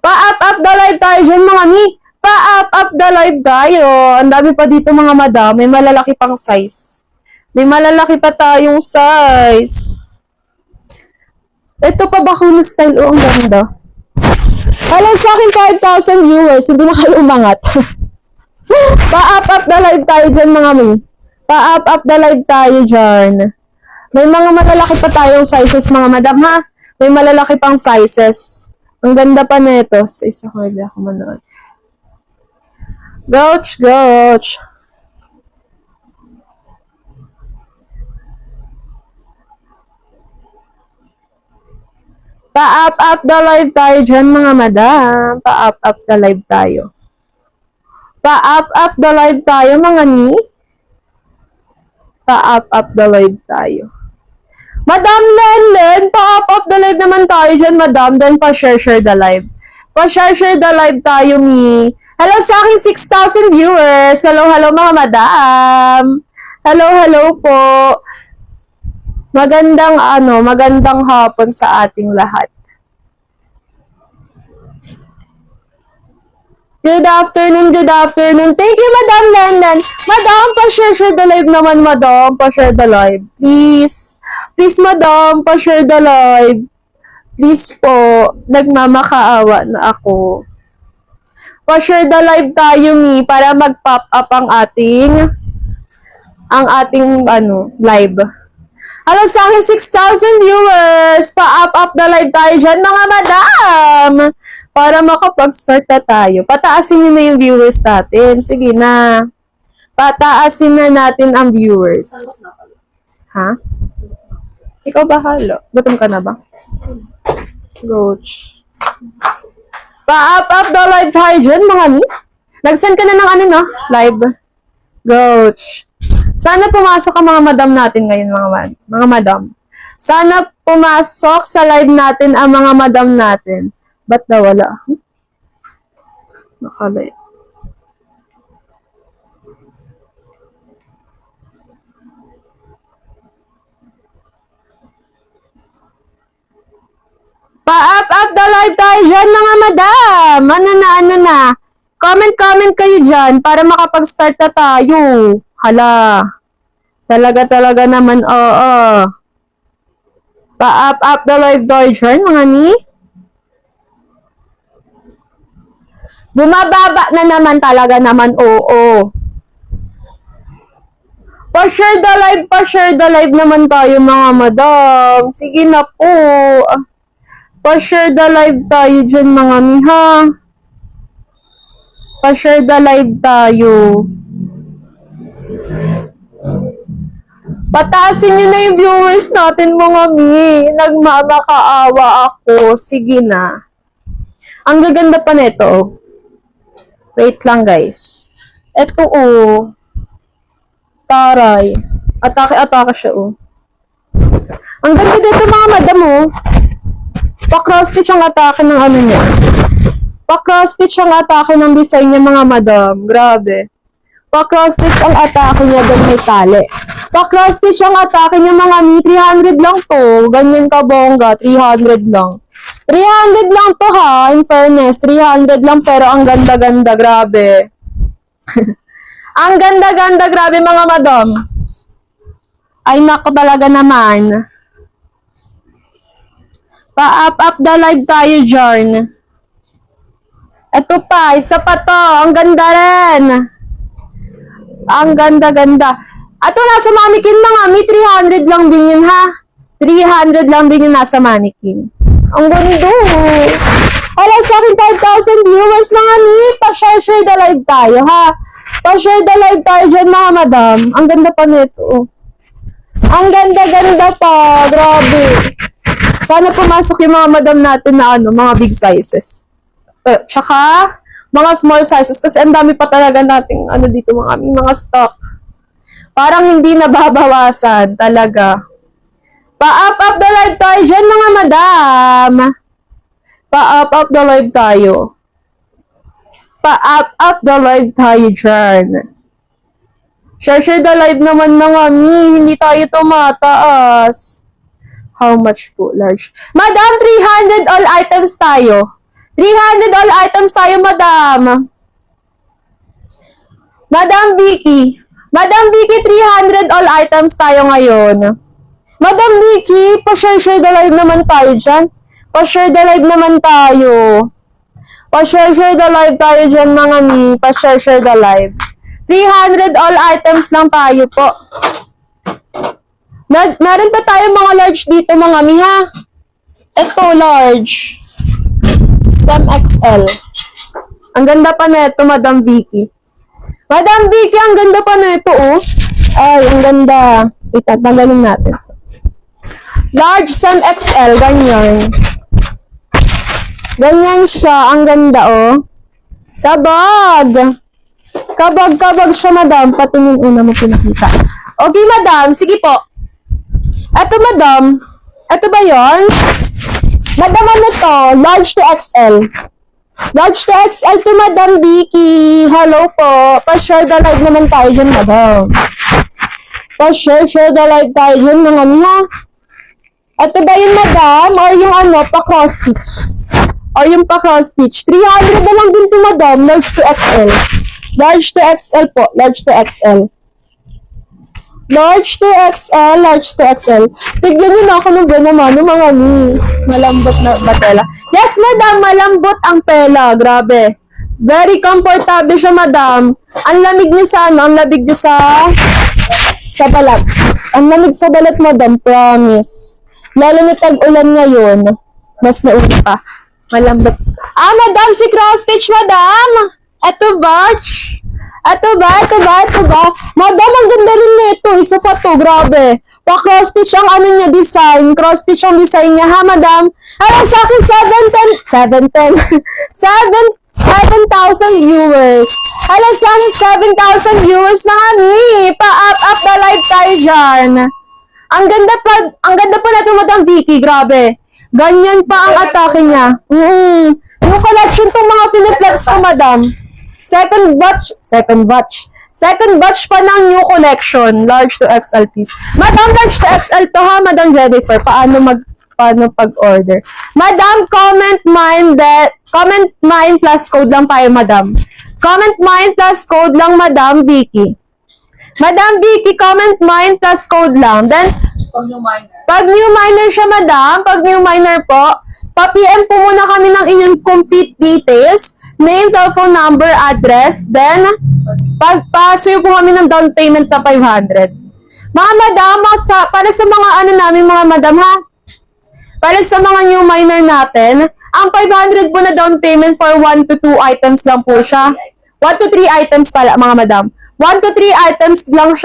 Pa-up the live tayo dyan mga mi. Pa-up the live tayo. Ang dami pa dito mga madam. May malalaki pang size. May malalaki pa tayong size. Ito pa bakuna style. Oh, ang ganda. Hello sa akin 5,000 viewers. Hindi na kayo umangat. Pa-up the live tayo dyan mga mi. Pa-up the live tayo dyan. May mga malalaki pa tayong sizes mga madam ha. May malalaki pang sizes. Ang ganda pa nito. Sa isa ko, hindi ako manood. Gouch. Pa-up the live tayo dyan, mga madam. Pa-up the live tayo. Pa-up the live tayo, mga ni. Pa-up the live tayo. Madam Lenlen, pa-up the live naman tayo dyan, madam. Then pa-share the live. Pa-share the live tayo, mi. Hello sa aking 6,000 viewers. Hello, mga madam. Hello po. Magandang hapon sa ating lahat. Good afternoon. Thank you, Madam Lenlen. Madam, pa-share the live naman, madam. Pa-share the live. Please, madam, pa-share the live. Please po, nagmamakaawa na ako. Pa-share the live tayo, mi, para mag-pop up ang ating live. Hello sa akin 6,000 viewers. Pa-up the live tayo dyan, mga madam. Para makapag-start na tayo. Pataasin nyo na yung viewers natin. Sige na. Pataasin na natin ang viewers. Ha? Ikaw bahala. Gutom ka na ba? Gouch. Pa-up the live tayo dyan, mga mi. Nag-send ka na ng live. Gouch. Sana pumasok ang mga madam natin ngayon, mga madam. Sana pumasok sa live natin ang mga madam natin. Ba't daw wala? Nakalay. Pa-up the live tayo dyan, mga madam. Ano na. Comment kayo dyan para makapag-start na tayo. Hala. Talaga naman, oo. Pa-up the live tayo dyan, mga ni. Bumababa na naman talaga naman, oo. Pa-share the live naman tayo, mga madam. Sige na po. Pa-share the live tayo dyan, mga miha. Pa-share the live tayo. Pataasin nyo na yung viewers natin, mga mi. Nagmamakaawa ako. Sige na. Ang gaganda pa nito. Wait lang, guys. Ito, taray. Atake siya, Ang ganda dito, mga madam, Pa-cross-stitch ang atake ng niya. Pa-cross-stitch ang atake ng design niya, mga madam. Grabe. Pa-cross-stitch ang atake niya, doon may tali. Pa-cross-stitch ang atake niya, mga mi. 300 lang to. Ganyan ka, bongga. 300 lang. 300 lang to, ha. In fairness, 300 lang, pero ang ganda-ganda. Grabe. Ang ganda-ganda. Grabe, mga madam. Ay, nako talaga naman. Pa-up the live tayo, Jarn. Ito pa, isa pa to. Ang ganda rin. Ang ganda-ganda. Ito, nasa mannequin, mga mi. 300 lang din yun, ha. 300 lang din yun nasa mannequin. Ang ganda. Wala sa akin 5,000 viewers, mga mi. Pa-share the live tayo, ha. Pa-share the live tayo dyan, mga madam. Ang ganda pa nito. Ang ganda-ganda pa. Grabe. Sana pumasok yung mga madam natin na mga big sizes. Tsaka, mga small sizes. Kasi ang dami pa talaga nating dito mga stock. Parang hindi nababawasan talaga. Pa-up the live tayo dyan, mga madam. Pa-up the live tayo. Pa-up the live tayo dyan. Share the live naman mga mi. Hindi tayo tumataas. How much po? Large. Madam, 300 all items tayo. 300 all items tayo, madam. Madam Vicky. Madam Vicky, 300 all items tayo ngayon. Madam Vicky, pa-share the live naman tayo dyan. Pa-share the live naman tayo. Pa-share the live tayo dyan, mga mi. Pa-share the live. 300 all items lang tayo po. Meron pa tayo mga large dito, mga mi, ha? Ito, large. Sem XL. Ang ganda pa na ito, Madam Vicky. Madam Vicky, ang ganda pa na ito, oh. Ay, ang ganda. Wait, tanggalin natin. Large Sem XL, ganyan. Ganyan siya, ang ganda, oh. Kabag! Kabag siya, madam. Patingin una mo pinakita. Okay, madam. Sige po. Eto, madam. Eto ba yon? Madam, ano to? Large to XL. Large to XL to Madam Vicky. Hello po. Pa-share the live naman tayo dyan, madam. Pa-share the live tayo dyan, mga miha. Eto ba yun, madam? Or yung ano, pa-cross stitch? Or yung pa-cross stitch? 300 na lang din to, madam. Large to XL. Large to XL po. Large to XL. Large to XL. Large to XL. Tignan nyo na ako ng naman, mga mi. Malambot na ba tela? Yes, madam. Malambot ang tela. Grabe. Very comfortable siya, madam. Ang lamig niya sa ano? Ang lamig niya sa balat. Ang lamig sa balat, madam. Promise. Lalo na tag-ulan ngayon. Mas nauna pa. Malambot. Ah, madam. Si cross stitch, madam. Eto batch. Eto ba? Madam, ang ganda rin nito. Isa pa to, grabe. Pa-cross stitch ang ano niya design. Cross stitch ang design niya, ha, madam? Alam sa akin, 7,000 viewers. Alam sa akin, 7,000 viewers, mga mi. Pa-up the live tayo dyan. Ang ganda pa natin, Madam Vicky, grabe. Ganyan pa ang atake niya. Yung collection tong mga piniplex ko, madam. Second batch pa ng new collection. Large to XL piece. Madam, large to XL to, ha, Madam Jennifer. Paano pag-order? Madam, comment mine plus code lang tayo, madam. Comment mine plus code lang, Madam Vicky. Madam Vicky, comment mine plus code lang. Then, pag new minor siya, madam, pag new minor po, pa-PM po muna kami ng inyong complete details, name, telephone number, address, then, pa-save po kami ng down payment na 500. Mga madam, para sa mga ano namin, mga madam, ha? Para sa mga new minor natin, ang 500 po na down payment for 1 to 2 items lang po siya. 1 to 3 items pala, mga madam. 1 to 3 items lang siya.